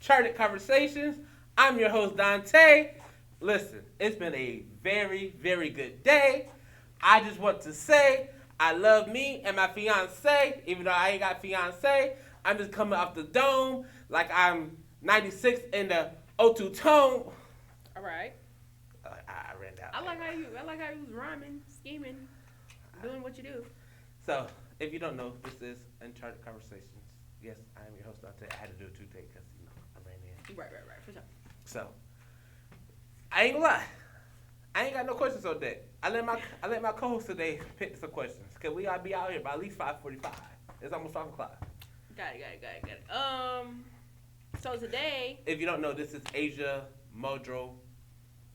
Uncharted Conversations. I'm your host, Dante. Listen, it's been a very, very good day. I just want to say I love me and my fiance, even though I ain't got fiance. I'm just coming off the dome like I'm 96 in the O2 tone. All right. I ran down. I like how you was rhyming, scheming, doing what you do. So, if you don't know, this is Uncharted Conversations. Yes, I am your host, Dante. I had to do a two-take because, I ran in. Right, for sure. So, I ain't gonna lie. I ain't got no questions on deck. I let my co-host today pick some questions because we gotta be out here by at least 5:45. It's almost 5:00. Got it. So today, if you don't know, this is Asia Modro,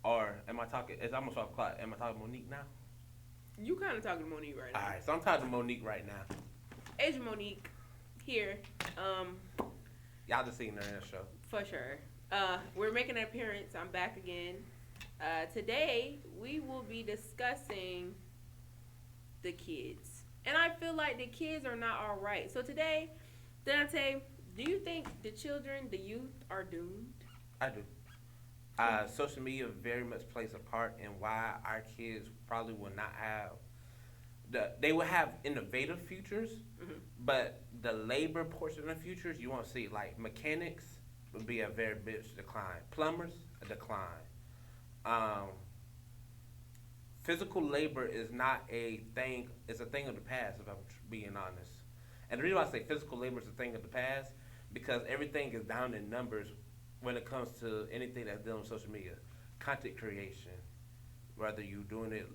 or am I talking? It's almost 5:00. Am I talking Monique now? you kind of talking to Monique right now. All right, so I'm talking to Monique right now. Asia Monique here. Y'all just seen her in the show. For sure. We're making an appearance. I'm back again. Today, we will be discussing the kids. And I feel like the kids are not all right. So today, Dante, do you think the children, the youth, are doomed? I do. Social media very much plays a part in why our kids probably will not have they will have innovative futures, but the labor portion of futures you won't see. Like mechanics would be a very big decline. Plumbers, a decline. Physical labor is not a thing. It's a thing of the past, if I'm being honest. And the reason why I say physical labor is a thing of the past because everything is down in numbers when it comes to anything that's dealing with social media. Content creation, whether you're doing it,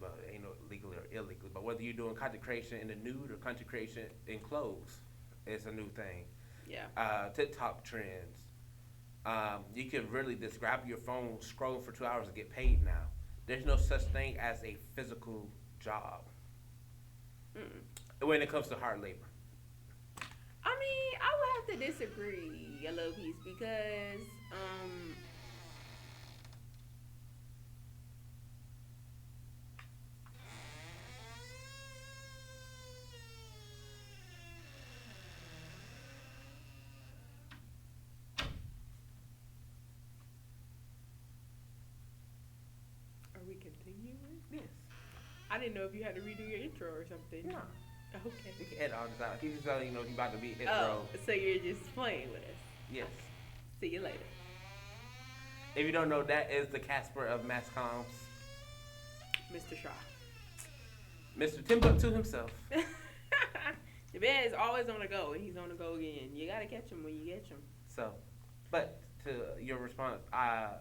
well, ain't no legally or illegally, but whether you're doing content creation in the nude or content creation in clothes, it's a new thing. Yeah. TikTok trends. You can really just grab your phone, scroll for 2 hours and get paid now. There's no such thing as a physical job when it comes to hard labor. I mean, I would have to disagree a little piece because, are we continuing? Yes. I didn't know if you had to redo your intro or something. No. Okay. You can edit all this out. He's just telling you, he's about to be hit Oh, roll. so you're just playing with us. Yes. See you later. If you don't know, that is the Casper of mass comms. Mr. Shaw. Mr. Timbuktu himself. The man is always on the go, and he's on the go again. You gotta catch him when you catch him. So, but to your response, I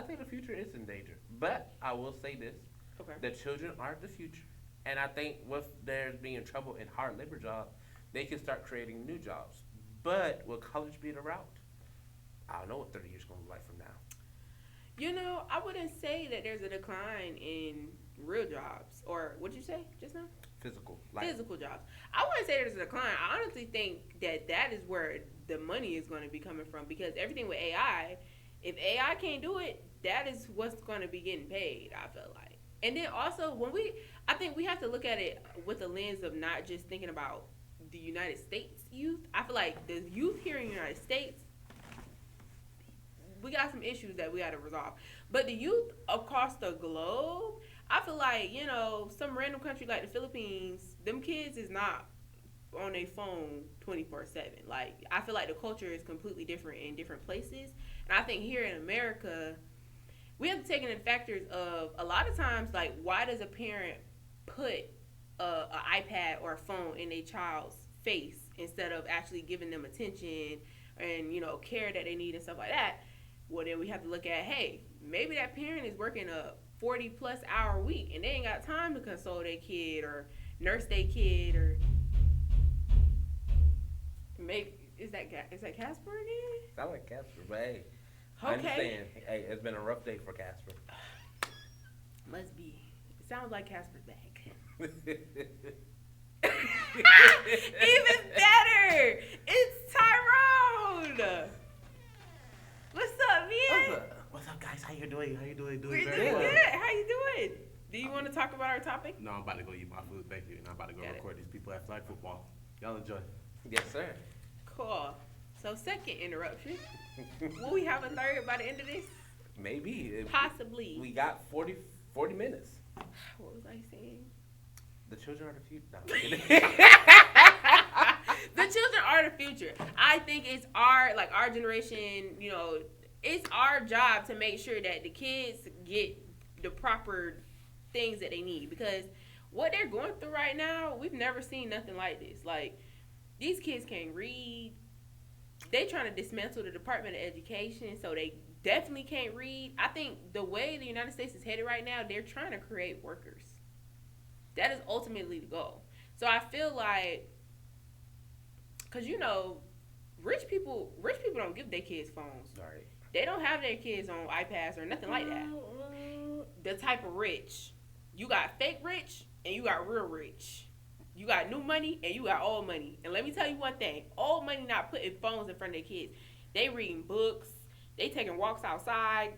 think the future is in danger. But I will say this. Okay. The children are the future. And I think with there's being trouble in hard labor jobs, they can start creating new jobs. But will college be the route? I don't know what 30 years is going to look like from now. You know, I wouldn't say that there's a decline in real jobs. Or what'd you say just now? Physical jobs. I wouldn't say there's a decline. I honestly think that is where the money is going to be coming from. Because everything with AI, if AI can't do it, that is what's going to be getting paid, I feel like. And then also, I think we have to look at it with the lens of not just thinking about the United States youth. I feel like the youth here in the United States, we got some issues that we got to resolve. But the youth across the globe, I feel like, some random country like the Philippines, them kids is not on a phone 24/7. Like, I feel like the culture is completely different in different places. And I think here in America, we have to take into factors of a lot of times, like, why does a parent put an iPad or a phone in a child's face instead of actually giving them attention and, care that they need and stuff like that? Well, then we have to look at, hey, maybe that parent is working a 40-plus hour week and they ain't got time to console their kid or nurse their kid or maybe, is that Casper again? Sound like Casper, but hey. Okay. I understand. Hey, it's been a rough day for Casper. Must be. It sounds like Casper's back. Even better! It's Tyrone! What's up, man? What's up, guys? How you doing? We're Doing doing very well. good. How you doing? Do you want to talk about our topic? No, I'm about to go eat my food. Thank you. And I'm about to go record these people at flag football. Y'all enjoy. Yes, sir. Cool. So no second interruption. Will we have a third by the end of this? Maybe. Possibly. We got 40 minutes. What was I saying? The children are the future. No, The children are the future. I think it's our generation, it's our job to make sure that the kids get the proper things that they need, because what they're going through right now, we've never seen nothing like this. Like, these kids can't read. They trying to dismantle the Department of Education, so they definitely can't read. I think the way the United States is headed right now, they're trying to create workers. That is ultimately the goal. So I feel like, because rich people don't give their kids phones. Right. They don't have their kids on iPads or nothing like that. The type of rich, you got fake rich and you got real rich. You got new money and you got old money. And let me tell you one thing: old money not putting phones in front of their kids. They reading books. They taking walks outside.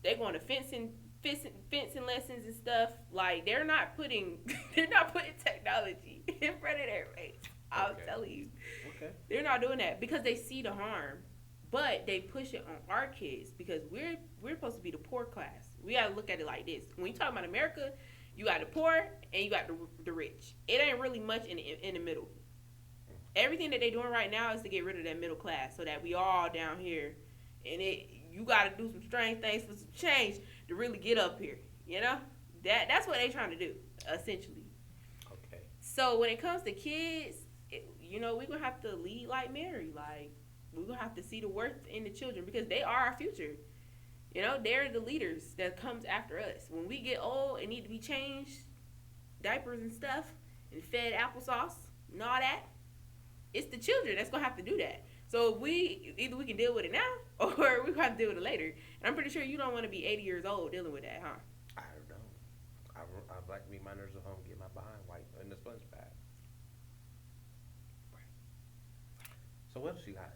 They going to fencing lessons and stuff. Like, they're not putting technology in front of their face. I'll tell you. Okay. They're not doing that because they see the harm, but they push it on our kids because we're supposed to be the poor class. We gotta look at it like this: when you talk about America, you got the poor and you got the rich. It ain't really much in the middle. Everything that they're doing right now is to get rid of that middle class, so that we all down here, and you got to do some strange things for some change to really get up here. That's what they're trying to do, essentially. Okay. So when it comes to kids, we're gonna have to lead like Mary. Like, we're gonna have to see the worth in the children because they are our future. They're the leaders that comes after us. When we get old and need to be changed, diapers and stuff, and fed applesauce and all that, it's the children that's gonna have to do that. So either we can deal with it now, or we gonna have to deal with it later. And I'm pretty sure you don't want to be 80 years old dealing with that, huh? I don't know. I'd like to be my nurse at home, get my behind wiped in the sponge bath. So what else you got?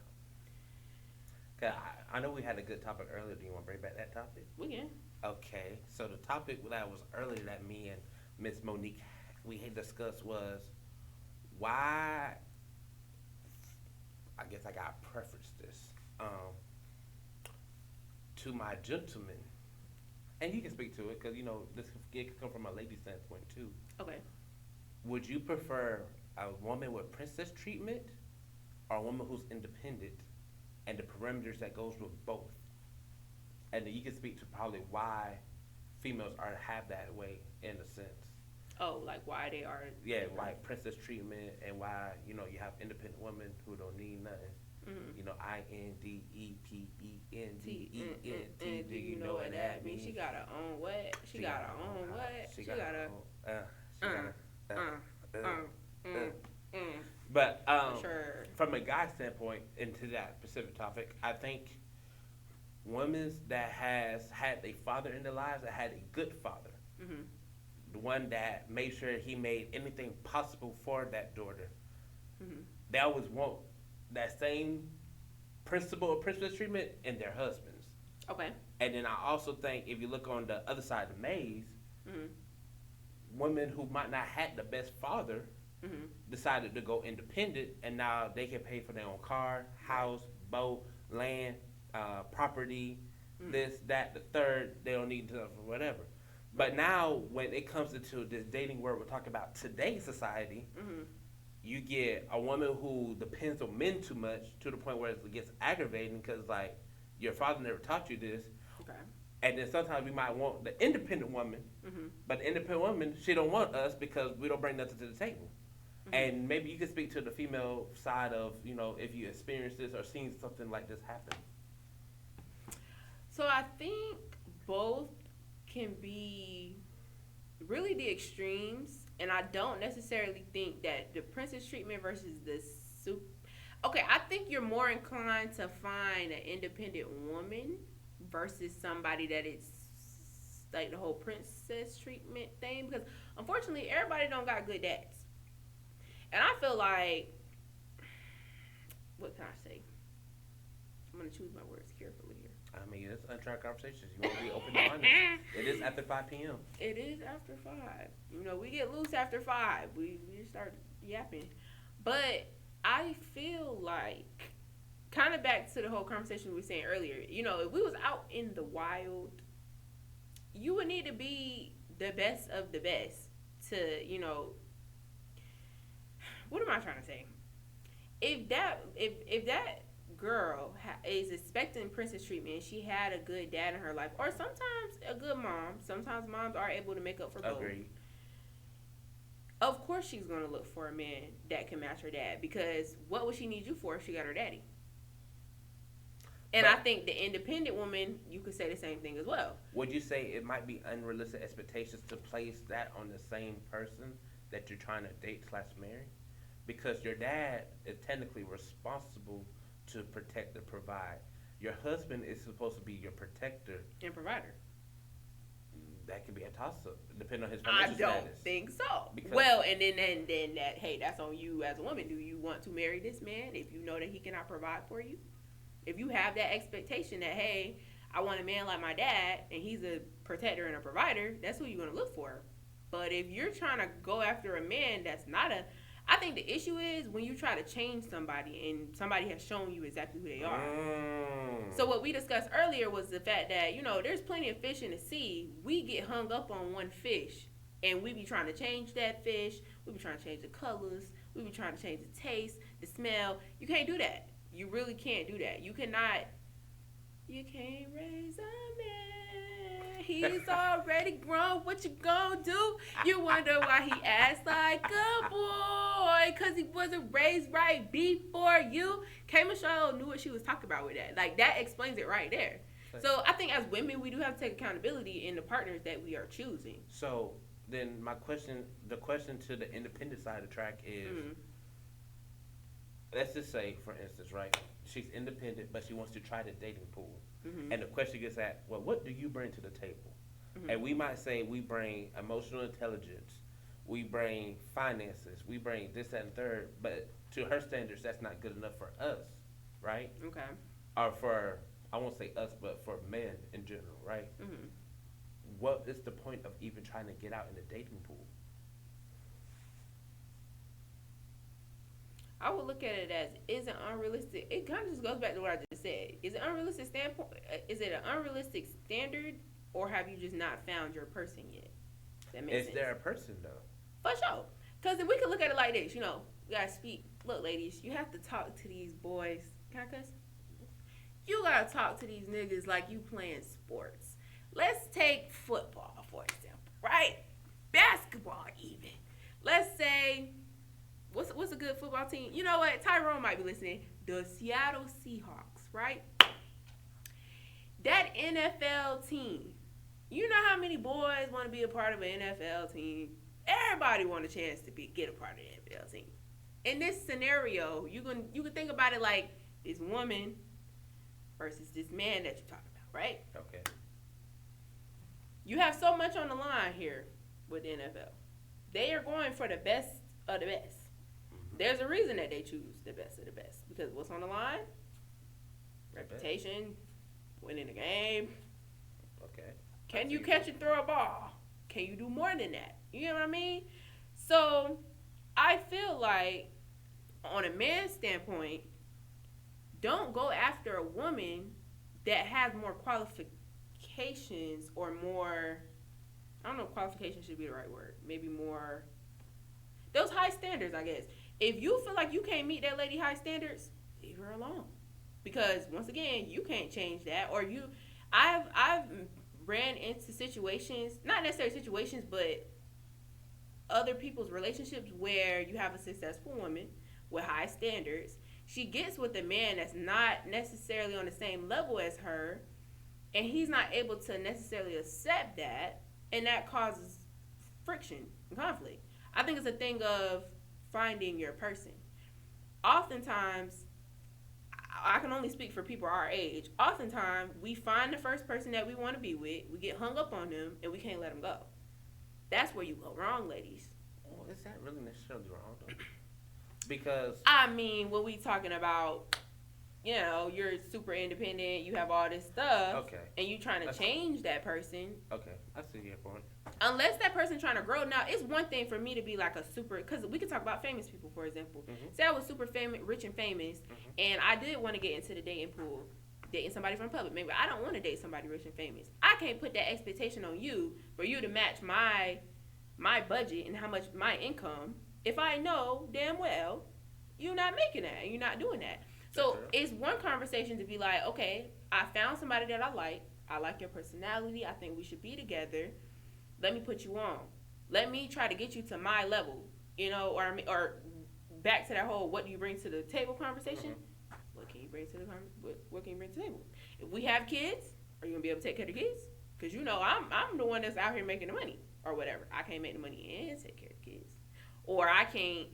I know we had a good topic earlier. Do you want to bring back that topic? We can. Okay. So the topic that was earlier that me and Miss Monique we had discussed was why. I guess I gotta preference this to my gentleman, and you can speak to it because this can come from a lady standpoint too. Okay. Would you prefer a woman with princess treatment or a woman who's independent and the parameters that goes with both? And then you can speak to probably why females have that way in a sense. Oh, like why they are. Yeah, like princess treatment and why, you have independent women who don't need nothing. Mm-hmm. INDEPENDENT. Do you know what that means? She got her own what? She got her own what? She got her But sure. From a guy standpoint, into that specific topic, I think women that has had a father in their lives, that had a good father, mm-hmm. the one that made sure he made anything possible for that daughter, mm-hmm. they always want that same principle of princess treatment in their husbands. Okay. And then I also think if you look on the other side of the maze, mm-hmm. women who might not have the best father, mm-hmm. decided to go independent, and now they can pay for their own car, house, boat, land, property, mm-hmm. this, that, the third. They don't need to whatever. But now, when it comes into this dating world, we're talking about today's society. Mm-hmm. You get a woman who depends on men too much to the point where it gets aggravating because, like, your father never taught you this. Okay. And then sometimes we might want the independent woman, mm-hmm. but the independent woman, she don't want us because we don't bring nothing to the table. Mm-hmm. And maybe you can speak to the female side of, if you experienced this or seen something like this happen. So I think both can be really the extremes, and I don't necessarily think that the princess treatment versus the soup. Okay, I think you're more inclined to find an independent woman versus somebody that is like the whole princess treatment thing, because unfortunately everybody don't got good dads. And I feel like, what can I say? I'm going to choose my words carefully here. I mean, it's untried conversations. You want to be open and honest. It is after 5 p.m. It is after 5. We get loose after 5. We start yapping. But I feel like kind of back to the whole conversation we were saying earlier. You know, if we was out in the wild, you would need to be the best of the best to, you know, what am I trying to say? If that girl is expecting princess treatment, she had a good dad in her life, or sometimes a good mom. Sometimes moms are able to make up for both. Agreed. Of course, she's gonna look for a man that can match her dad, because what would she need you for if she got her daddy? And I think the independent woman, you could say the same thing as well. Would you say it might be unrealistic expectations to place that on the same person that you're trying to date / marry? Because your dad is technically responsible to protect and provide. Your husband is supposed to be your protector And provider. That could be a toss up, depending on his I financial don't status. think so. Because Well, and then that, hey, that's on you as a woman. Do you want to marry this man if you know that he cannot provide for you? If you have that expectation that, hey, I want a man like my dad and he's a protector and a provider, that's who you're gonna look for. But if you're trying to go after a man that's not a, I think the issue is when you try to change somebody and somebody has shown you exactly who they are. So what we discussed earlier was the fact that, you know, there's plenty of fish in the sea. We get hung up on one fish and we be trying to change that fish. We be trying to change the colors. We be trying to change the taste, the smell. You can't do that. You really can't do that. You can't raise a man. He's already grown. What you gonna do? You wonder why he acts like a boy, because he wasn't raised right before you. K. Michelle knew what she was talking about with that. Like, that explains it right there. So I think as women, we do have to take accountability in the partners that we are choosing. So then the question to the independent side of the track is, let's just say, for instance, right, she's independent, but she wants to try the dating pool. And the question gets at, well, what do you bring to the table? And we might say we bring emotional intelligence, we bring finances, we bring this, that, and third, but to her standards, that's not good enough for us, right? Okay. Or for, I won't say us, but for men in general, right? What is the point of even trying to get out in the dating pool? I would look at it as, is it unrealistic? It kind of just goes back to what I just said. Is it unrealistic standpoint? Is it an unrealistic standard, or have you just not found your person yet? That makes sense. Is there a person though? For sure. Because if we could look at it like this, you know, you gotta speak. Look, ladies, you have to talk to these boys. Can I cuss? You gotta talk to these niggas like you playing sports. Let's take football, for example, right? Basketball, even. Let's say, what's a good football team? You know what? Tyrone might be listening. The Seattle Seahawks, right? That NFL team. You know how many boys want to be a part of an NFL team? Everybody want a chance to get a part of the NFL team. In this scenario, you can think about it like this woman versus this man that you're talking about, right? Okay. You have so much on the line here with the NFL. They are going for the best of the best. There's a reason that they choose the best of the best. Because what's on the line? Reputation, winning the game. Okay. Can you catch and throw a ball? Can you do more than that? You know what I mean? So, I feel like, on a man's standpoint, don't go after a woman that has more qualifications or more, I don't know if qualifications should be the right word. Maybe more, those high standards, I guess. If you feel like you can't meet that lady high standards, leave her alone. Because, once again, you can't change that. Or I've ran into situations, not necessarily situations, but other people's relationships where you have a successful woman with high standards. She gets with a man that's not necessarily on the same level as her, and he's not able to necessarily accept that, and that causes friction and conflict. I think it's a thing of finding your person. Oftentimes, I can only speak for people our age. Oftentimes, we find the first person that we want to be with, we get hung up on them, and we can't let them go. That's where you go wrong, ladies. Well, is that really necessarily wrong, though? Because I mean, when we talking about you're super independent, you have all this stuff, Okay. and you trying to change that person. Okay, I see your point. Unless that person trying to grow. Now, it's one thing for me to be like a super, because we could talk about famous people, for example. Say I was super famous, rich and famous, and I did want to get into the dating pool, dating somebody from public. Maybe I don't want to date somebody rich and famous. I can't put that expectation on you for you to match my budget and how much my income if I know damn well you're not making that and you're not doing that. So it's one conversation to be like, okay, I found somebody that I like. I like your personality. I think we should be together. Let me put you on. Let me try to get you to my level, or back to that whole what do you bring to the table conversation. What can you bring to the what can you bring to the table? If we have kids, are you gonna be able to take care of the kids? Because I'm the one that's out here making the money or whatever. I can't make the money and take care of the kids, or I can't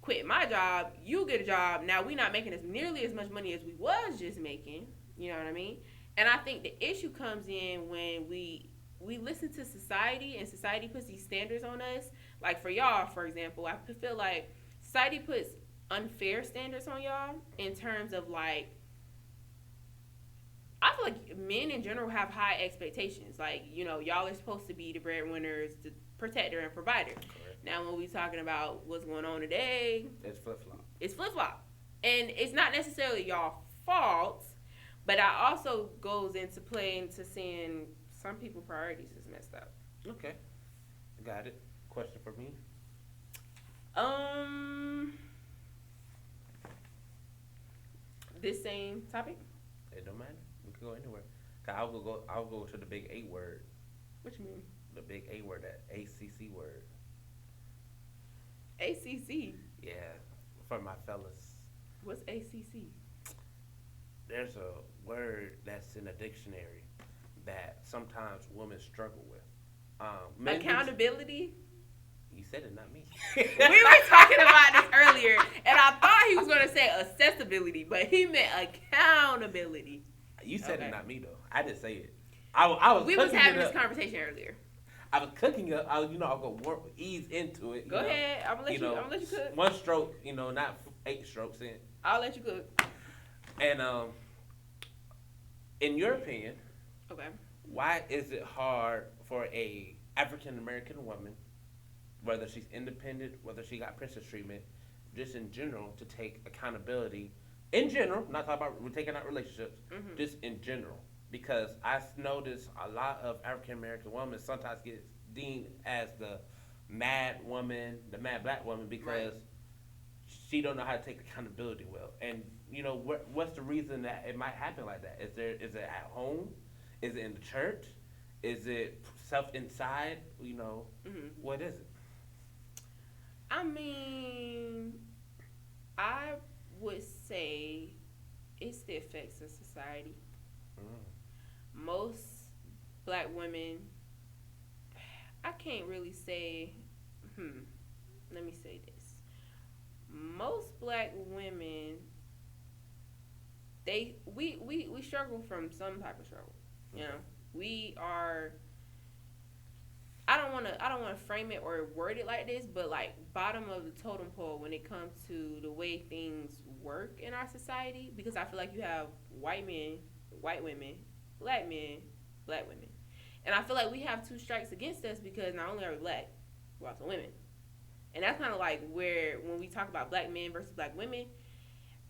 quit my job. You get a job. Now we not making as nearly as much money as we was just making. You know what I mean? And I think the issue comes in when we listen to society and society puts these standards on us. Like for y'all, for example, I feel like society puts unfair standards on y'all in terms of like, I feel like men in general have high expectations. Like, y'all are supposed to be the breadwinners, the protector and provider. Correct. Now when we talking about what's going on today, it's flip-flop. It's flip-flop. And it's not necessarily y'all fault, but it also goes into play into seeing some people priorities is messed up. Okay. Got it. Question for me? This same topic? It don't matter. We can go anywhere. I'll go to the big A word. What you mean? The big A word, that ACC word. ACC? Yeah, for my fellas. What's ACC? There's a word that's in a dictionary that sometimes women struggle with. Accountability? You said it, not me. We were talking about this earlier, and I thought he was going to say accessibility, but he meant accountability. You said it, not me, though. I didn't say it. We was having this conversation earlier. I was cooking up. I'll go ease into it. Go ahead. I'm gonna let you cook. One stroke, not 8 strokes in. I'll let you cook. And in your opinion, okay, why is it hard for a African American woman, whether she's independent, whether she got princess treatment, just in general, to take accountability? In general, not talking about we're taking out relationships, just in general. Because I notice a lot of African American women sometimes get deemed as the mad woman, the mad black woman, because she don't know how to take accountability well. And what's the reason that it might happen like that? Is it at home? Is it in the church? Is it self inside? What is it? I mean, I would say it's the effects of society. Most black women, I can't really say, let me say this. Most black women, we struggle from some type of struggle. We are, I don't want to frame it or word it like this, but like bottom of the totem pole when it comes to the way things work in our society, because I feel like you have white men, white women, black men, black women. And I feel like we have 2 strikes against us because not only are we black, we're also women. And that's kind of like where, when we talk about black men versus black women,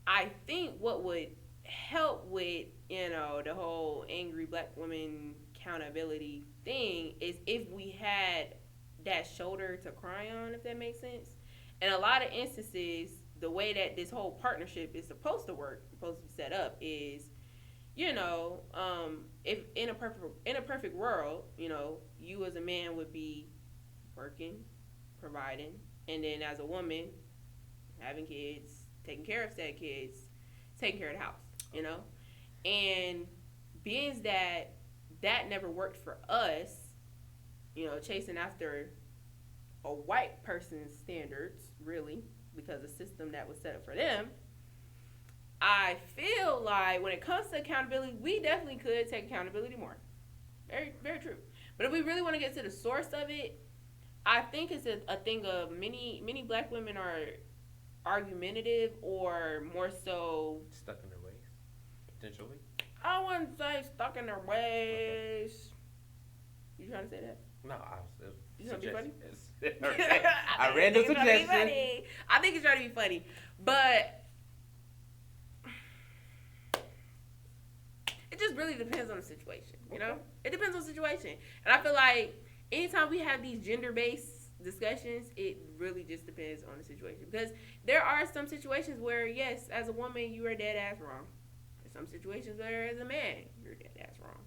I think what would help with, the whole angry black woman accountability thing is if we had that shoulder to cry on, if that makes sense. In a lot of instances, the way that this whole partnership is supposed to work, supposed to be set up is, if in a perfect world, you as a man would be working, providing, and then as a woman, having kids, taking care of said kids, taking care of the house, and being that never worked for us, chasing after a white person's standards, really, because the system that was set up for them, I feel like when it comes to accountability, we definitely could take accountability more. Very, very true. But if we really want to get to the source of it, I think it's a thing of many black women are argumentative or more so stuck in their ways. potentially. I wouldn't say stuck in their Okay. ways. You trying to say that? No, I was You trying to be funny? I read the It's trying to be suggestion. funny. I think it's trying to be funny, but it just really depends on the situation. You know, Okay. it depends on the situation, and I feel like anytime we have these gender-based discussions, it really just depends on the situation because there are some situations where yes, as a woman, you are dead ass wrong. There's some situations where as a man, you're dead ass wrong.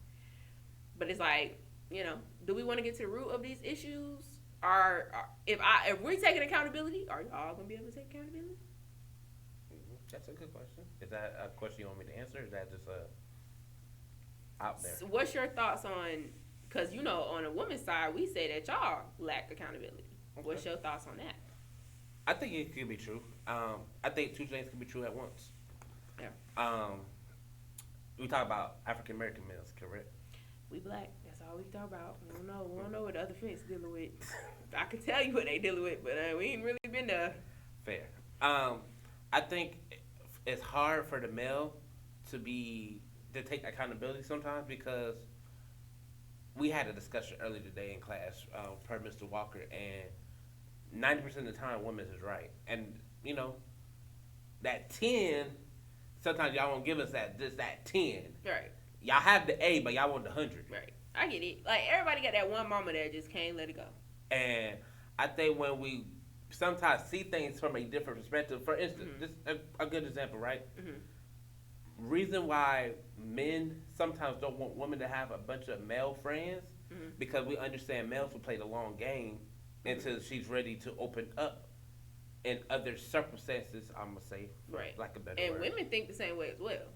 But it's like, do we want to get to the root of these issues? If we're taking accountability, are y'all gonna be able to take accountability? That's a good question. Is that a question you want me to answer? Or is that just out there? So what's your thoughts on? Because on a woman's side, we say that y'all lack accountability. Okay. What's your thoughts on that? I think it could be true. I think two things can be true at once. Yeah. We talk about African American males, correct? We black. That's all we talk about. We don't know. We don't know what the other fence dealing with. I can tell you what they dealing with, but we ain't really been there. Fair. I think it's hard for the male to take accountability sometimes because we had a discussion earlier today in class per Mr. Walker, and 90% of the time, women is right, and that 10. Sometimes y'all won't give us that 10. Right. Y'all have the A, but y'all want the 100. Right. I get it. Like everybody got that one mama that just can't let it go. And I think when we sometimes see things from a different perspective, for instance, this a good example, right? Reason why men sometimes don't want women to have a bunch of male friends because we understand males will play the long game until she's ready to open up in other circumstances. I'm gonna say, right, like a better and word. women think the same way as well.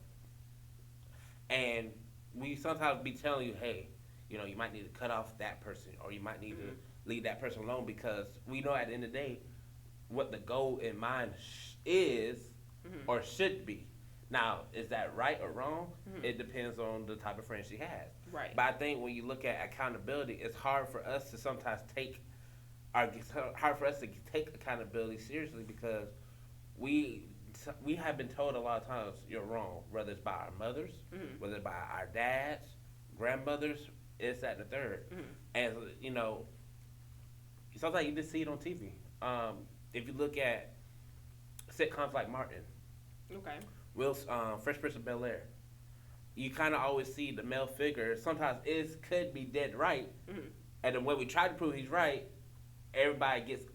And we sometimes be telling you, hey, you might need to cut off that person, or you might need to leave that person alone because we know at the end of the day what the goal in mind is or should be. Now, is that right or wrong? It depends on the type of friend she has. Right. But I think when you look at accountability, it's hard for us to sometimes take accountability seriously because we have been told a lot of times you're wrong, whether it's by our mothers, whether it's by our dads, grandmothers, it's that and the third. And sometimes you just see it on TV. If you look at sitcoms like Martin, okay, Fresh Prince of Bel Air, you kind of always see the male figure. Sometimes it could be dead right, and then when we try to prove he's right, everybody gets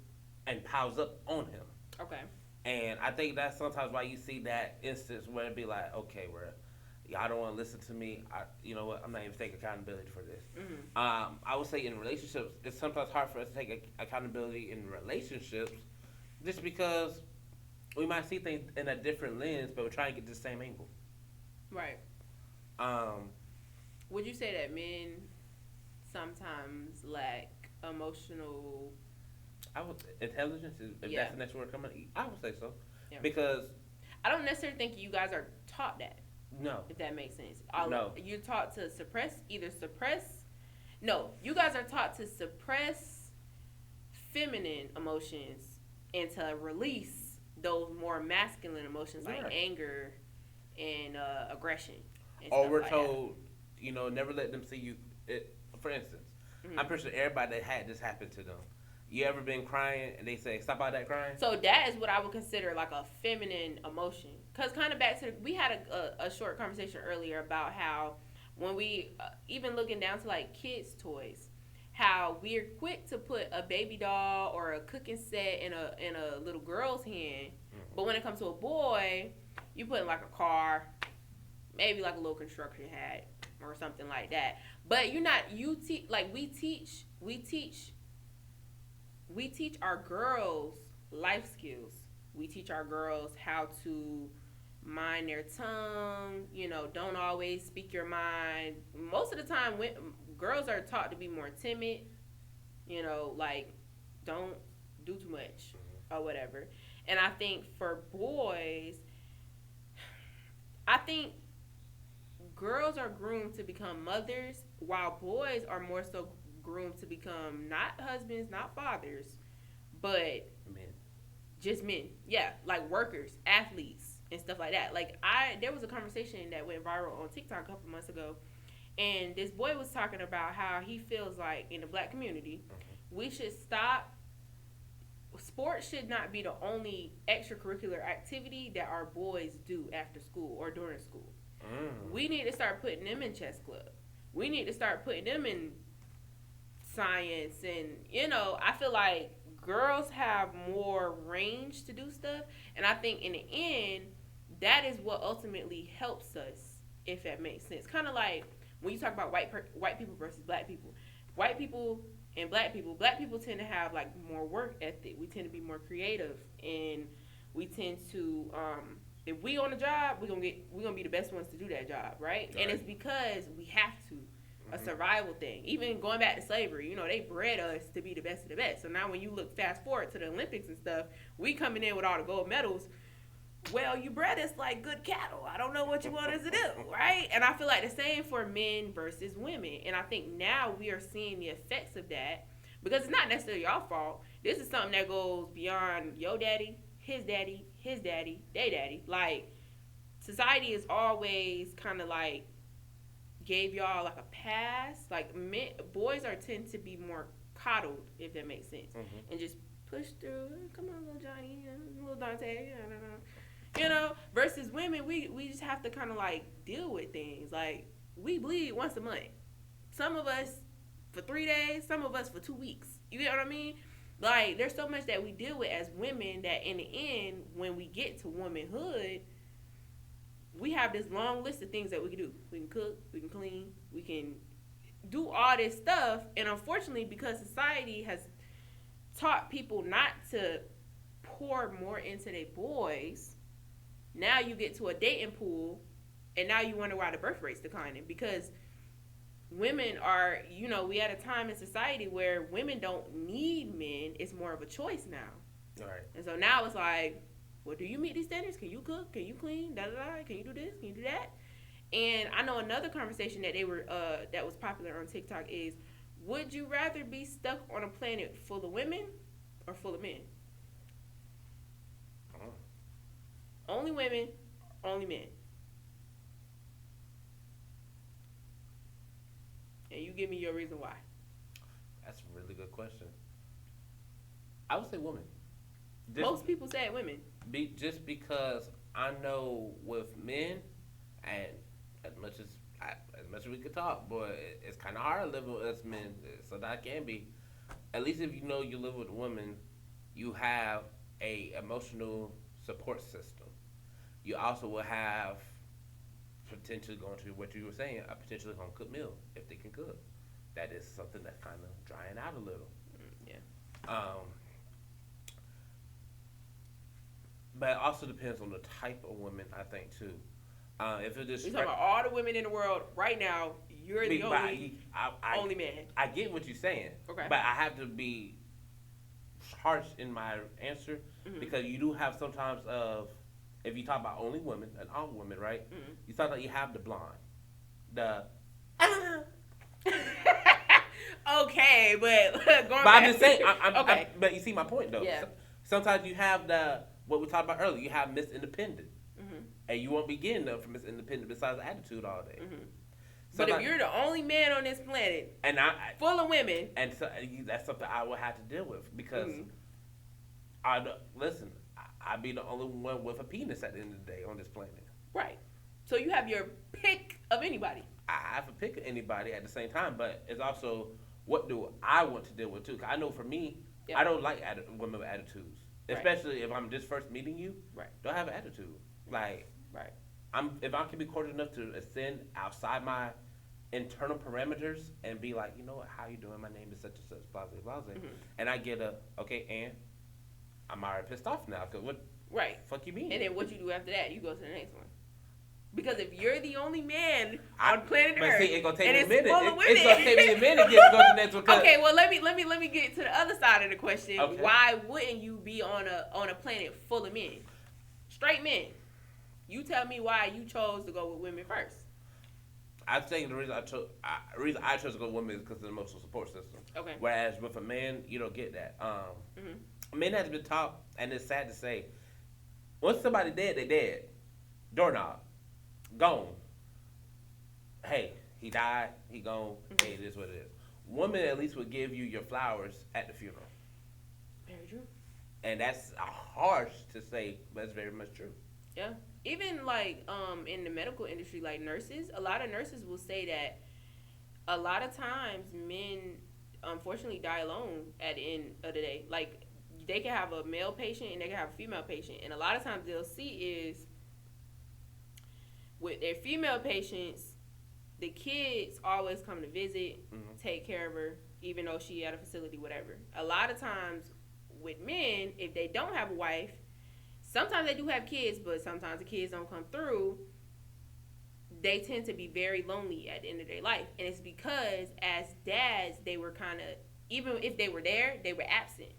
and piles up on him. Okay. And I think that's sometimes why you see that instance where it'd be like, okay, where y'all don't want to listen to me. You know what? I'm not even taking accountability for this. I would say in relationships, it's sometimes hard for us to take accountability in relationships just because we might see things in a different lens, but we're trying to get the same angle. Right. Would you say that men sometimes lack emotional Intelligence, if that's the next word coming, I would say so. Yeah. Because I don't necessarily think you guys are taught that. No. If that makes sense. No. You're taught to No, you guys are taught to suppress feminine emotions and to release those more masculine emotions like anger and aggression. And or we're like told, never let them see you. For instance, I'm pretty sure everybody that had this happen to them. You ever been crying and they say, stop all that crying? So that is what I would consider like a feminine emotion. Because kind of back to, we had a short conversation earlier about how when we, even looking down to like kids' toys, how we're quick to put a baby doll or a cooking set in a little girl's hand. But when it comes to a boy, you put in like a car, maybe like a little construction hat or something like that. But we teach our girls life skills. We teach our girls how to mind their tongue, don't always speak your mind. Most of the time, girls are taught to be more timid, like don't do too much or whatever. And I think for boys, I think girls are groomed to become mothers, while boys are more so groomed to become not husbands, not fathers, but men. Just men. Yeah, like workers, athletes, and stuff like that. Like there was a conversation that went viral on TikTok a couple months ago, and this boy was talking about how he feels like in the black community, we should stop. Sports should not be the only extracurricular activity that our boys do after school or during school. We need to start putting them in chess club. We need to start putting them in science, and I feel like girls have more range to do stuff, and I think in the end that is what ultimately helps us, if that makes sense. Kind of like when you talk about white people versus black people. White people and black people tend to have like more work ethic. We tend to be more creative, and we tend to if we on a job, we're gonna be the best ones to do that job, right? And it's because we have to. A survival thing. Even going back to slavery, they bred us to be the best of the best. So now when you look fast forward to the Olympics and stuff, we coming in with all the gold medals. Well, you bred us like good cattle. I don't know what you want us to do, right? And I feel like the same for men versus women. And I think now we are seeing the effects of that, because it's not necessarily our fault. This is something that goes beyond your daddy, his daddy, his daddy, they daddy. Like, society is always kind of like gave y'all like a pass. Like, boys tend to be more coddled, if that makes sense, and just push through. Come on, little Johnny, little Dante, versus women, we just have to kind of like deal with things. Like, we bleed once a month. Some of us for 3 days, some of us for 2 weeks. You get what I mean? Like, there's so much that we deal with as women that in the end, when we get to womanhood, we have this long list of things that we can do. We can cook, we can clean, we can do all this stuff. And unfortunately, because society has taught people not to pour more into their boys, now you get to a dating pool, and now you wonder why the birth rate's declining. Because women are, we at a time in society where women don't need men. It's more of a choice now. All right. And so now it's like, well, do you meet these standards? Can you cook? Can you clean? Can you do this? Can you do that? And I know another conversation that that was popular on TikTok is, would you rather be stuck on a planet full of women or full of men? Only women, only men. And you give me your reason why. That's a really good question. I would say women. Most people say women. Just because I know with men, and as much as we could talk, boy, it's kind of hard to live with us men. So that can be. At least if you live with a woman, you have a emotional support system. You also will have potentially going to what you were saying, a potentially home cooked meal if they can cook. That is something that's kind of drying out a little. Yeah. But it also depends on the type of woman, I think, too. If it is, you're talking about all the women in the world right now, you're the only man. I get what you're saying. Okay. But I have to be harsh in my answer, because you do have sometimes if you talk about only women and all women, right? You talk about you have the blonde, Okay, but going back. I'm just saying. Okay. But you see my point, though. Yeah. Sometimes you have what we talked about earlier. You have Miss Independent, and you won't be getting them from Miss Independent besides attitude all day. But if you're the only man on this planet, and full of women, and so that's something I will have to deal with, because I'd be the only one with a penis at the end of the day on this planet. Right. So you have your pick of anybody. I have a pick of anybody at the same time, but it's also, what do I want to deal with too? 'Cause I know for me, I don't like women with attitudes, especially if I'm just first meeting you. Right. Don't have an attitude. Like, right. If I can be cordial enough to ascend outside my internal parameters and be like, you know what, how you doing? My name is such and such, blah, blah, blah, and I get okay, and I'm already pissed off now, because what fuck you mean? And then what you do after that, you go to the next one. Because if you're the only man on planet Earth, it's gonna take me a minute. It's gonna take me a minute to go to the next one. Okay, well let me get to the other side of the question. Okay. Why wouldn't you be on a planet full of men, straight men? You tell me why you chose to go with women first. I think the reason I chose to go with women is because of the emotional support system. Okay. Whereas with a man, you don't get that. Men has been taught, and it's sad to say, once somebody dead, they dead. Doorknob. Gone. Hey, he died. He gone. Mm-hmm. Hey, it is what it is. Woman at least would give you your flowers at the funeral. Very true. And that's harsh to say, but it's very much true. Yeah. Even like in the medical industry, like nurses, a lot of nurses will say that a lot of times men unfortunately die alone at the end of the day. Like they can have a male patient and they can have a female patient, and a lot of times they'll see is with their female patients, the kids always come to visit, take care of her, even though she at a facility, whatever. A lot of times with men, if they don't have a wife, sometimes they do have kids, but sometimes the kids don't come through. They tend to be very lonely at the end of their life, and it's because as dads, they were kind of, even if they were there, they were absent.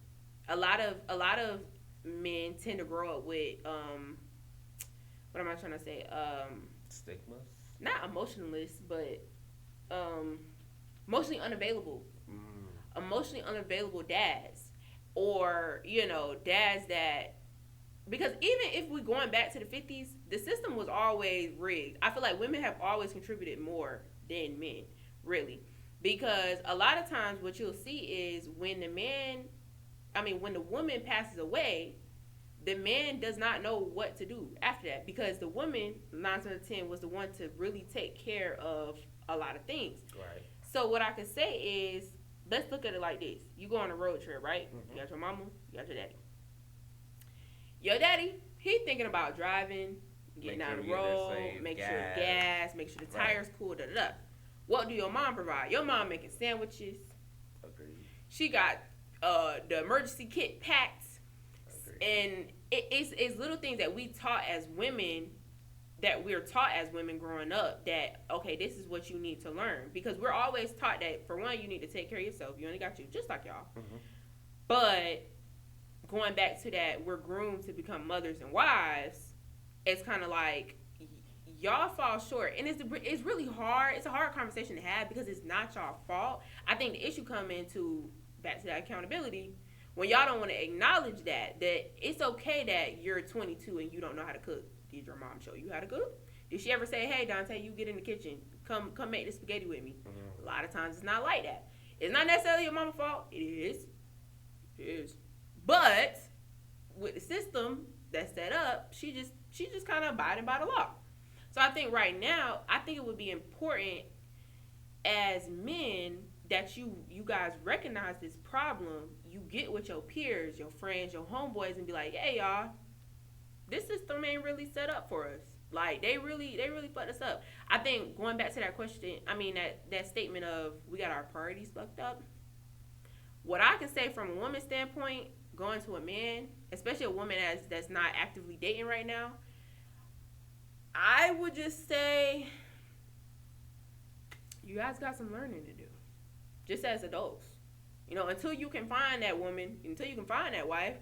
A lot of men tend to grow up with what am I trying to say? Stigmas. Not emotionless, but emotionally unavailable. Emotionally unavailable dads, or dads that, because even if we're going back to the 50s, the system was always rigged. I feel like women have always contributed more than men, really, because a lot of times what you'll see is when the woman passes away, the man does not know what to do after that, because the woman 9 out of 10 was the one to really take care of a lot of things. Right. So what I could say is, let's look at it like this: you go on a road trip, right? You got your mama, you got your daddy. Your daddy, he thinking about driving, getting down the road, make sure gas, make sure the tires cool, da da da. What do your mom provide? Your mom making sandwiches. Agreed. She got the emergency kit packed. And it's little things that we're taught as women growing up, that, okay, this is what you need to learn. Because we're always taught that, for one, you need to take care of yourself. You only got you, just like y'all. Mm-hmm. But going back to that, we're groomed to become mothers and wives. It's kind of like y'all fall short. And it's really hard. It's a hard conversation to have because it's not y'all fault. I think the issue come into, back to that accountability, when y'all don't want to acknowledge that it's okay that you're 22 and you don't know how to cook. Did your mom show you how to cook? Did she ever say, hey, Dante, you get in the kitchen. Come make the spaghetti with me? Mm-hmm. A lot of times it's not like that. It's not necessarily your mama's fault. It is. But with the system that's set up, she just kind of abiding by the law. So I think right now, it would be important as men that you guys recognize this problem. You get with your peers, your friends, your homeboys, and be like, hey, y'all, this system ain't really set up for us. Like, they really fucked us up. I think going back to that question, that statement of we got our priorities fucked up. What I can say from a woman's standpoint, going to a man, especially a woman that's not actively dating right now, I would just say you guys got some learning to do. Just as adults. Until you can find that woman, until you can find that wife,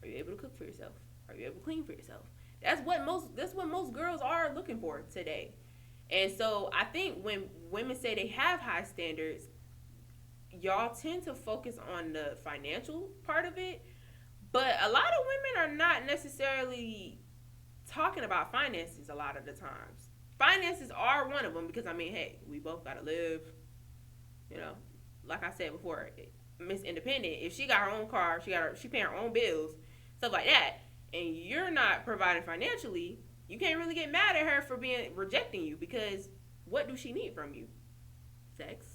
are you able to cook for yourself? Are you able to clean for yourself? That's what most girls are looking for today. And so I think when women say they have high standards, y'all tend to focus on the financial part of it. But a lot of women are not necessarily talking about finances a lot of the times. Finances are one of them because, hey, we both got to live, like I said before, Miss Independent, if she got her own car, she paying her own bills, stuff like that, and you're not providing financially, you can't really get mad at her for rejecting you, because what do she need from you? Sex.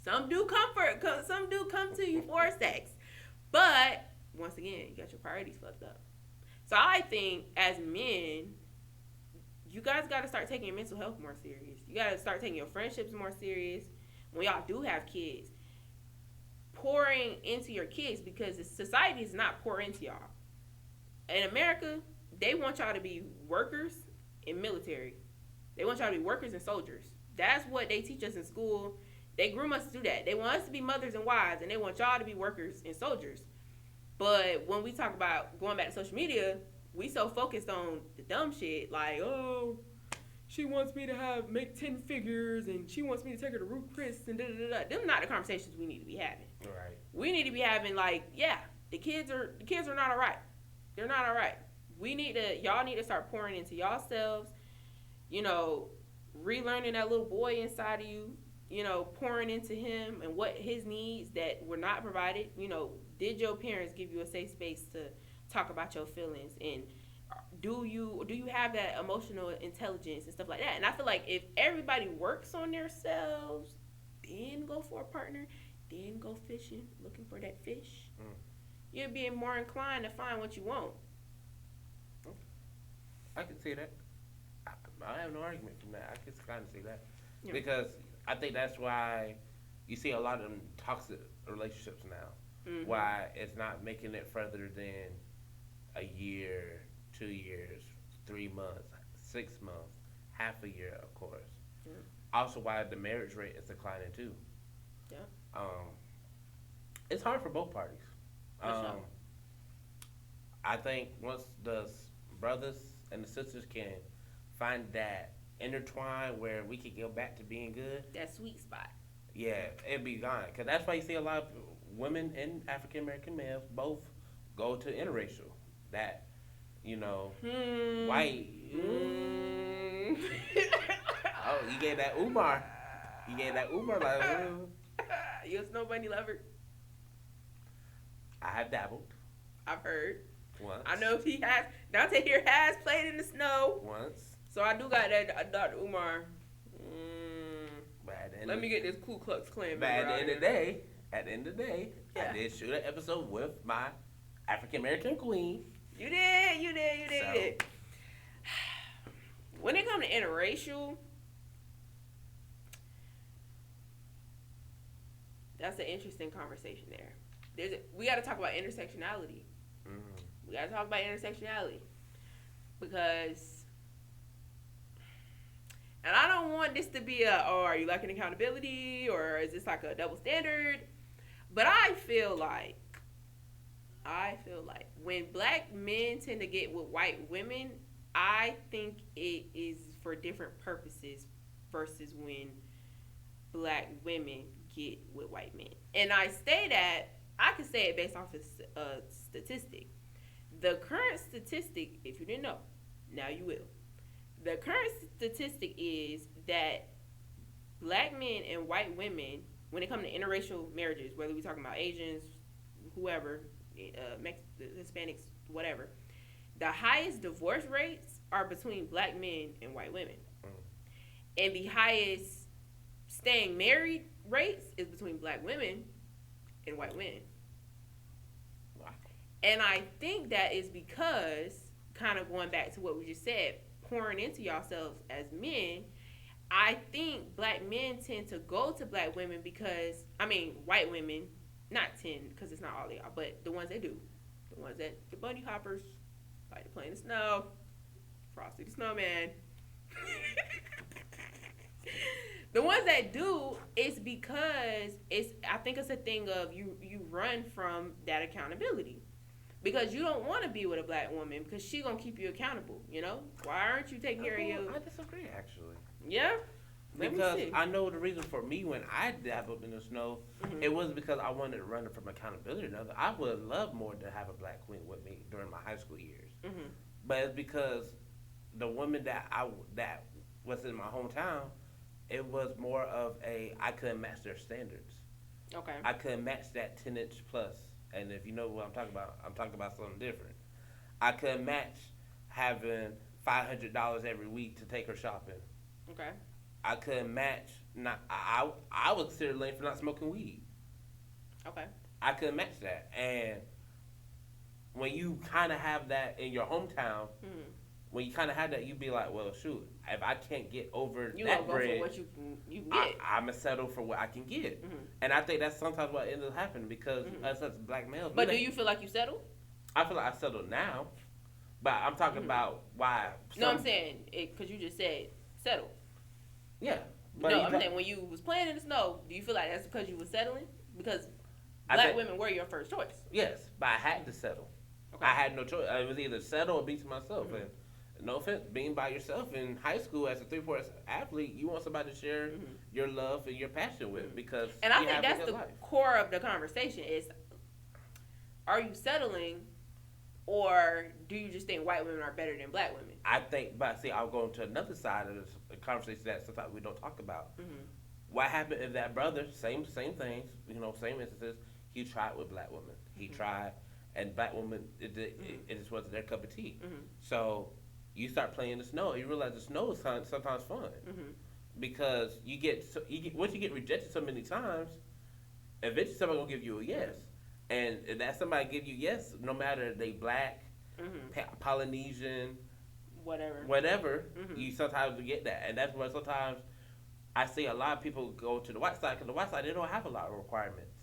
Some do come to you for sex, but once again, you got your priorities fucked up. So I think as men, you guys got to start taking your mental health more serious. You got to start taking your friendships more serious. When y'all do have kids, pouring into your kids, because society is not pour into y'all. In America, they want y'all to be workers and military. They want y'all to be workers and soldiers. That's what they teach us in school. They groom us to do that. They want us to be mothers and wives, and they want y'all to be workers and soldiers. But when we talk about going back to social media, we so focused on the dumb shit, like, oh, she wants me to make 10 figures, and she wants me to take her to Ruth Chris, and da-da-da-da. Them not the conversations we need to be having. Right. We need to be having, like, yeah, the kids are not all right. They're not all right. y'all need to start pouring into yourselves, you know, relearning that little boy inside of you, you know, pouring into him and what his needs that were not provided. You know, did your parents give you a safe space to talk about your feelings, and do you have that emotional intelligence and stuff like that? And I feel like if everybody works on themselves, then go for a partner, then go fishing, looking for that fish, you'll be more inclined to find what you want. I can see that. I have no argument from that. I can kind of see that Yeah. because I think that's why you see a lot of them toxic relationships now. Mm-hmm. Why it's not making it further than a year, 2 years, 3 months, 6 months, half a year, of course. Yeah. Also, why the marriage rate is declining too. Yeah. Um, it's hard for both parties. For sure. I think once the brothers and the sisters can find that intertwine where we can go back to being good, That sweet spot. yeah, it'd be gone. Cause that's why you see a lot of women and African American males both go to interracial. That white. Oh, you gave that Umar. You gave that Umar like. You a snow bunny lover? I have dabbled I've heard. once. I know if he has. Dante here has played in the snow. Once. So I do got that Dr. Umar. But at the end Let me get this Ku Klux Klan. But at the end of the day, Yeah. I did shoot an episode with my African American queen. You did. So- When it comes to interracial, that's an interesting conversation there. We got to talk about intersectionality. Mm. We got to talk about intersectionality because, and I don't want this to be are you lacking accountability, or is this like a double standard? But I feel like when black men tend to get with white women, I think it is for different purposes versus when black women get with white men. And I can say it based off of a statistic. The current statistic, if you didn't know, now you will. The current statistic is that black men and white women, when it comes to interracial marriages, whether we're talking about Asians, whoever, Hispanics, whatever, the highest divorce rates are between black men and white women. And the highest staying married rates is between black women and white men. Wow. And I think that is because, kind of going back to what we just said, pouring into yourselves as men, I think black men tend to go to black women because, white women, not 10, because it's not all of y'all, but the ones that do. The ones that, the bunny hoppers, like to play in the snow, Frosty the Snowman. The ones that do, it's because I think it's a thing of you run from that accountability. Because you don't want to be with a black woman because she gonna keep you accountable, Why aren't you taking care of you? I disagree, actually. Yeah? Because I know the reason for me when I dabbled in the snow, Mm-hmm. it was because I wanted to run from accountability. I would love more to have a black queen with me during my high school years. Mm-hmm. But it's because the woman that was in my hometown, it was more of I couldn't match their standards. Okay. I couldn't match that 10-inch plus. And if you know what I'm talking about something different. I couldn't match having $500 every week to take her shopping. Okay. I couldn't match. I was considered lame for not smoking weed. Okay. I couldn't match that. And when you kind of have that in your hometown, Mm-hmm. when you kind of have that, you be like, well, shoot, if I can't get over You that gonna go bread, for what you can get. I'm going to settle for what I can get. Mm-hmm. And I think that's sometimes what ends up happening because Mm-hmm. us as black males. But do you feel like you settled? I feel like I settled now. But I'm talking about why. No, I'm saying because you just said settle. Yeah. But No, I'm saying when you was playing in the snow, do you feel like that's because you was settling? Because I black think- women were your first choice. Yes, but I had to settle. Okay. I had no choice. It was either settle or be to myself. Mm-hmm. And no offense, being by yourself in high school as a 3-4 athlete, you want somebody to share Mm-hmm. your love and your passion with because And I you think have a that's good the life. core of the conversation is, are you settling or do you just think white women are better than black women? I think, but see, I'll go into another side of this conversation that sometimes we don't talk about. Mm-hmm. What happened if that brother, same things, same instances, he tried with black women. He tried, and black women, it just wasn't their cup of tea. Mm-hmm. So you start playing the snow, and you realize the snow is sometimes fun. Mm-hmm. Because once you get rejected so many times, eventually somebody gonna give you a yes, and if that somebody give you yes, no matter if they black, Polynesian, whatever, you sometimes get that, and that's why sometimes I see a lot of people go to the white side because the white side they don't have a lot of requirements.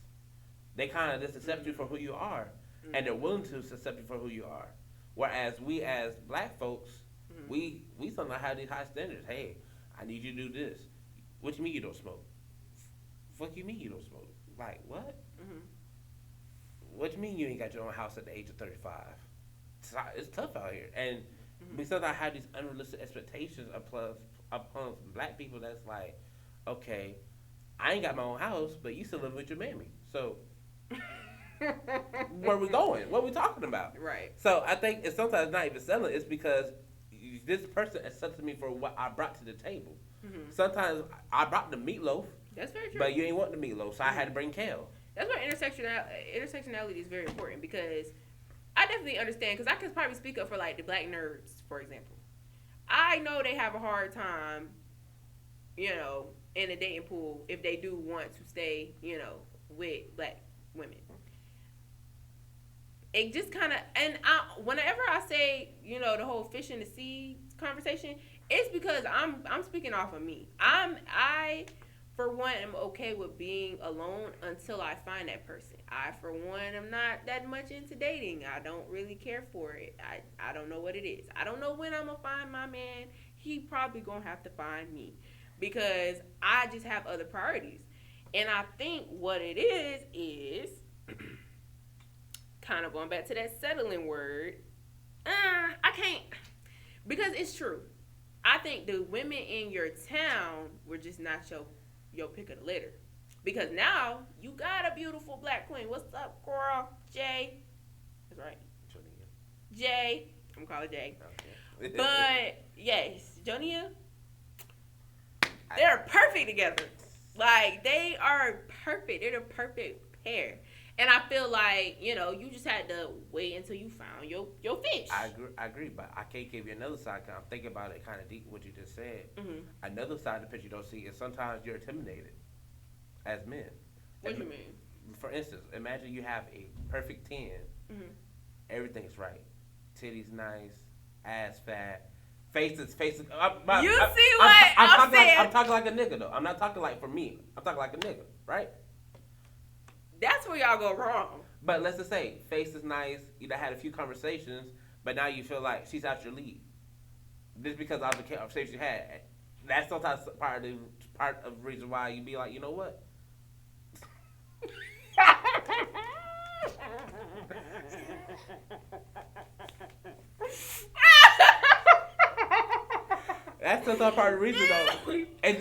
They kind of just accept you for who you are, and they're willing to accept you for who you are. Whereas we as black folks, we sometimes have these high standards. Hey, I need you to do this. What you mean you don't smoke? Fuck you mean you don't smoke? Like, what? What you mean you ain't got your own house at the age of 35? It's tough out here. And we sometimes have these unrealistic expectations upon black people that's like, okay, I ain't got my own house, but you still live with your mammy. So, where we going? What we talking about? Right. So, I think it's sometimes not even selling. It's because this person accepted me for what I brought to the table. Sometimes I brought the meatloaf. That's very true. But you ain't want the meatloaf, so I had to bring kale. That's why intersectionality is very important, because I definitely understand, because I can probably speak up for like the black nerds, for example. I know they have a hard time, in a dating pool if they do want to stay, with black women. It just kind of, and whenever I say, the whole fish in the sea conversation, it's because I'm speaking off of me. I for one am okay with being alone until I find that person. I for one am not that much into dating. I don't really care for it. I don't know what it is. I don't know when I'm gonna find my man. He probably gonna have to find me, because I just have other priorities. And I think what it is kind of going back to that settling word. I can't, because it's true. I think the women in your town were just not your pick of the litter. Because now you got a beautiful black queen. What's up, girl? Jay. That's right. Jay. I'm gonna call her Jay. Okay. But yes, Jonia. They're perfect together. Like, they are perfect. They're the perfect pair. And I feel like, you just had to wait until you found your fish. I agree, but I can't give you another side, because I'm thinking about it kind of deep, what you just said. Another side of the picture you don't see is sometimes you're intimidated as men. What do you mean? For instance, imagine you have a perfect 10. Everything's right. Titties nice, ass fat, faces. See what I'm saying? I'm talking like a nigga, though. I'm not talking like for me. I'm talking like a nigga, right? That's where y'all go wrong. But let's just say, face is nice, you had a few conversations, but now you feel like she's out your league. Just because of the conversation you had. That's sometimes part of the reason why you be like, you know what? That's sometimes part of the reason, though. It's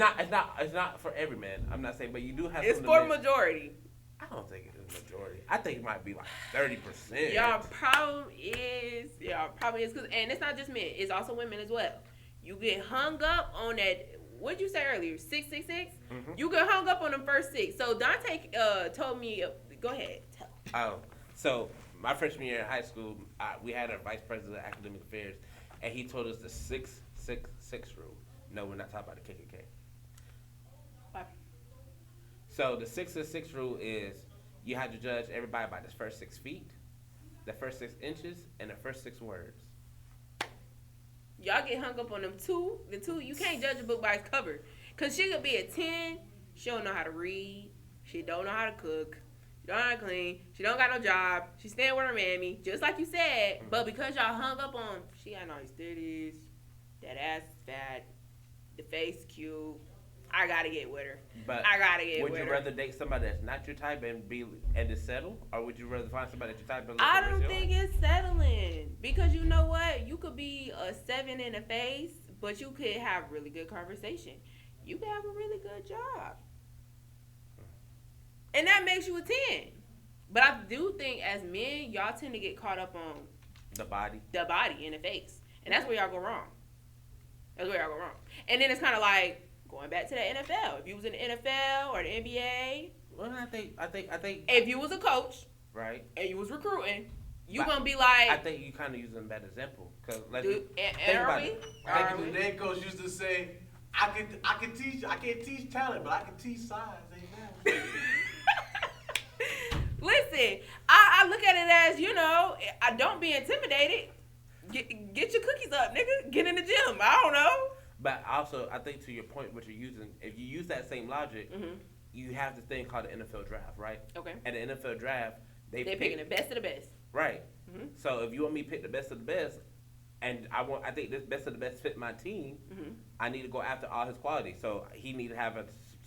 not for every man. I'm not saying, but you do have. It's for majority. I don't think it is majority. I think it might be like 30%. Y'all problem is, cause, and it's not just men. It's also women as well. You get hung up on that. What'd you say earlier? 666. You get hung up on them first 6. So Dante told me. Go ahead. Tell. Oh, so my freshman year in high school, we had a vice president of academic affairs, and he told us the 666 rule. No, we're not talking about the KKK. Why? So the 666 rule is you have to judge everybody by the first 6 feet, the first 6 inches, and the first 6 words. Y'all get hung up on them two. You can't judge a book by its cover. Because she could be a 10. She don't know how to read. She don't know how to cook. She don't know how to clean. She don't got no job. She staying with her mammy, just like you said. But because y'all hung up on, she got nice titties, that ass is fat, the face cute, I gotta get with her. But I gotta get with her. Would you rather date somebody that's not your type and just settle, or would you rather find somebody that's your type and I don't think it's settling, because you know what? You could be a 7 in the face, but you could have really good conversation. You could have a really good job, and that makes you a 10. But I do think as men, y'all tend to get caught up on The body. The body and the face. And that's where y'all go wrong. That's where y'all go wrong. And then it's kind of like going back to the NFL. If you was in the NFL or the NBA. Well, I think. If you was a coach. Right. And you was recruiting. You gonna be like? I think you kind of using a bad example because think about it. The head coach used to say, I can teach. I can't teach talent, but I can teach size. Amen. Listen, I look at it as, I don't be intimidated. Get your cookies up, nigga. Get in the gym. I don't know. But also, I think to your point, what you're using, if you use that same logic, you have this thing called the NFL draft, right? Okay. And the NFL draft, they're picking the best of the best. Right. Mm-hmm. So if you want me to pick the best of the best, and I think this best of the best fit my team, I need to go after all his qualities. So he needs to have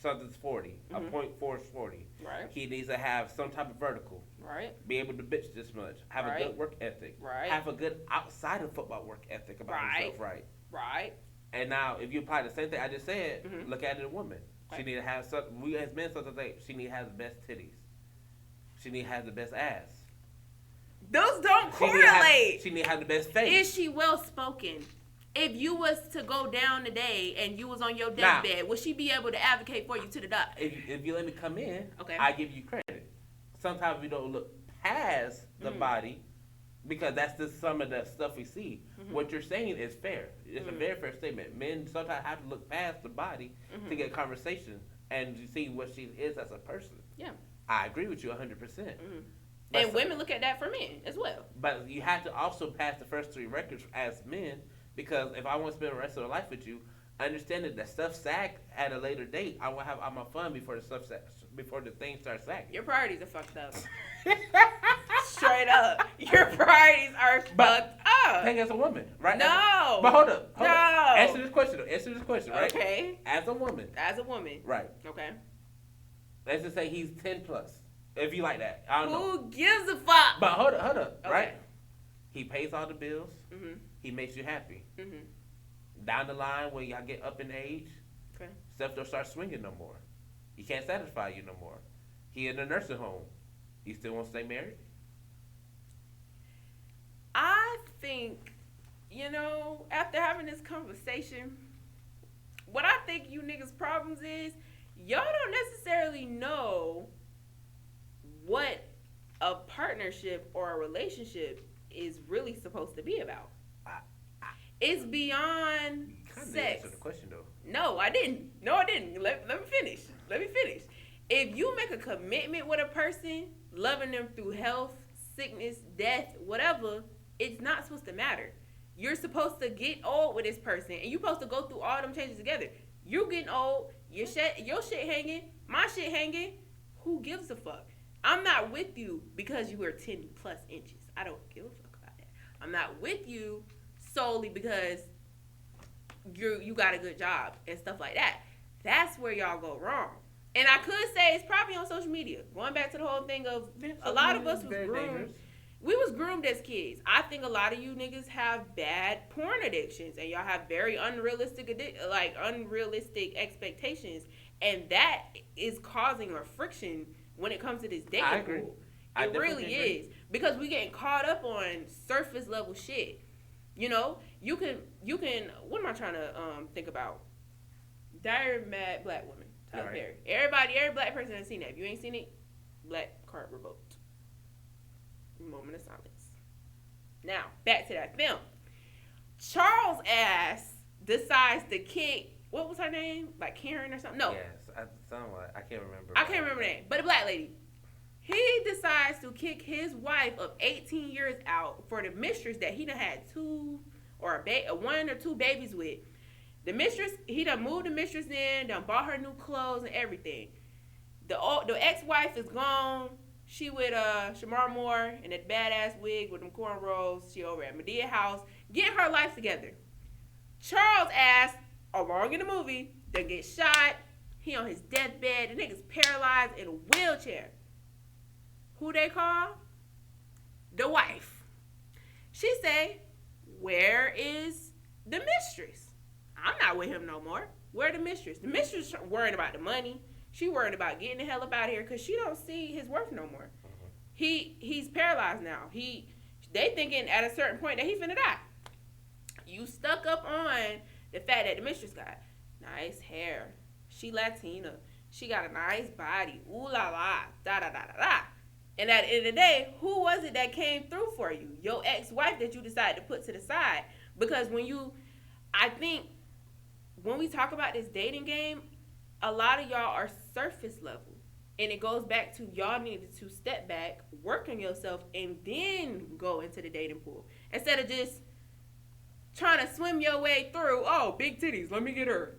something's 40, a .4 is 40. Right. He needs to have some type of vertical. Right. Be able to bitch this much. Have a good work ethic. Right. Have a good outside of football work ethic about himself. Right. Right. And now, if you apply the same thing I just said, look at it in a woman. Right. She need to have something. We as men sometimes say she need to have the best titties. She need to have the best ass. Those don't correlate. She need to have the best face. Is she well spoken? If you was to go down today and you was on your deathbed, would she be able to advocate for you to the doctor? If you let me come in, I give you credit. Sometimes we don't look past the body because that's just some of the stuff we see. What you're saying is fair. It's a very fair statement. Men sometimes have to look past the body to get a conversation and see what she is as a person. Yeah. I agree with you 100%. And women look at that for men as well. But you have to also pass the first 3 records as men, because if I want to spend the rest of my life with you, understanding that stuff sag at a later date, I want to have all my fun before the thing starts sagging. Your priorities are fucked up. Straight up. Your priorities are fucked up. Think as a woman, right? No. But hold up. No. Answer this question, right? Okay. As a woman. Right. Okay. Let's just say he's 10 plus. If you like that. I don't know. Who gives a fuck? But hold up, right? He pays all the bills. He makes you happy. Down the line, when y'all get up in age, stuff don't start swinging no more. He can't satisfy you no more. He in a nursing home. You still want to stay married? I think, after having this conversation, what I think you niggas' problems is, y'all don't necessarily know what a partnership or a relationship is really supposed to be about. It's beyond sex. Answered the question though. No, I didn't. Let me finish. If you make a commitment with a person, loving them through health, sickness, death, whatever, it's not supposed to matter. You're supposed to get old with this person, and you're supposed to go through all them changes together. You getting old, your shit hanging, my shit hanging. Who gives a fuck? I'm not with you because you were 10 plus inches. I don't give a fuck about that. I'm not with you solely because you got a good job and stuff like that. That's where y'all go wrong. And I could say it's probably on social media. Going back to the whole thing of a lot of us was groomed. We was groomed as kids. I think a lot of you niggas have bad porn addictions and y'all have very unrealistic expectations, and that is causing a friction when it comes to this dating pool. It really is, because we getting caught up on surface level shit. You can. What am I trying to think about? Diary of a Mad Black Woman. Tyler Perry. Every black person has seen that. If you ain't seen it, black card revoked. Moment of silence. Now back to that film. Charles' ass decides to kick. What was her name? Like Karen or something? No. Yes, I can't remember. I can't remember her name, but a black lady. He decides to kick his wife of 18 years out for the mistress that he done had one or two babies with. The mistress, he done moved the mistress in, done bought her new clothes and everything. The ex-wife is gone. She with Shamar Moore in that badass wig with them cornrows. She over at Medea House, getting her life together. Charles' ass, along in the movie, done get shot. He on his deathbed. The nigga's paralyzed in a wheelchair. Who they call? The wife. She say, where is the mistress? I'm not with him no more. Where the mistress? The mistress worried about the money. She worried about getting the hell up out of here because she don't see his worth no more. He's paralyzed now. they thinking at a certain point that he finna die. You stuck up on the fact that the mistress got nice hair. She Latina. She got a nice body. Ooh la la. Da da da da da. And at the end of the day, who was it that came through for you? Your ex-wife that you decided to put to the side. Because I think when we talk about this dating game, a lot of y'all are surface level. And it goes back to y'all needed to step back, work on yourself, and then go into the dating pool. Instead of just trying to swim your way through, oh, big titties, let me get her.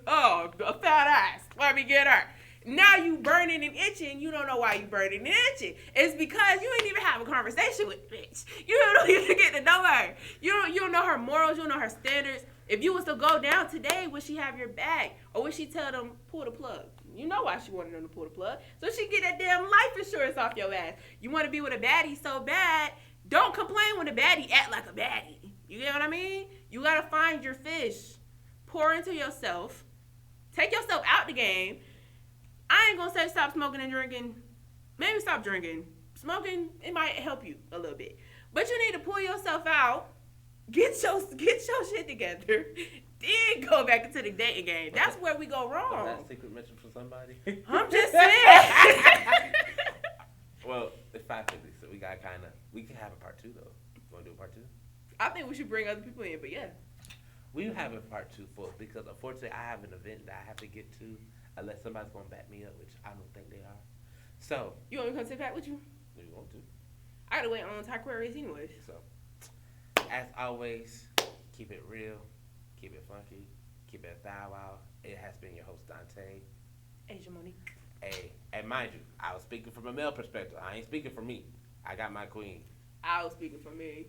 Oh, a fat ass, let me get her. Now you burning and itching. You don't know why you burning and itching. It's because you ain't even have a conversation with the bitch. You don't even get to know her. You don't know her morals. You don't know her standards. If you was to go down today, would she have your back? Or would she tell them, pull the plug? You know why she wanted them to pull the plug. So she get that damn life insurance off your ass. You want to be with a baddie so bad, don't complain when a baddie act like a baddie. You get what I mean? You got to find your fish. Pour into yourself. Take yourself out the game. I ain't going to say stop smoking and drinking. Maybe stop drinking. Smoking, it might help you a little bit. But you need to pull yourself out. Get your shit together. Then go back into the dating game. That's where we go wrong. That's a secret mission for somebody. I'm just saying. Well, it's 5:50, so we can have a part 2 though. You want to do a part 2? I think we should bring other people in, but yeah. We have a part 2 for because unfortunately I have an event that I have to get to unless somebody's gonna back me up, which I don't think they are. So You want me to come sit back with you? we want to. I gotta wait on Taquarius anyways. So as always, keep it real, keep it funky, keep it thou wow. It has been your host Dante. Asia Money. Hey, and mind you, I was speaking from a male perspective. I ain't speaking for me. I got my queen. I was speaking for me.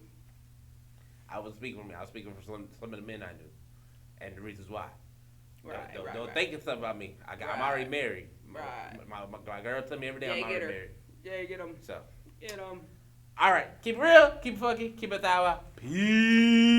I was speaking for me. I was speaking for some of the men I knew, and the reasons why. Don't think it's something about me. I'm already married. Right. My girl tell me every day I'm already married. Yeah, get them. So. Get them. All right. Keep it real. Keep it funky. Keep it thou. Peace.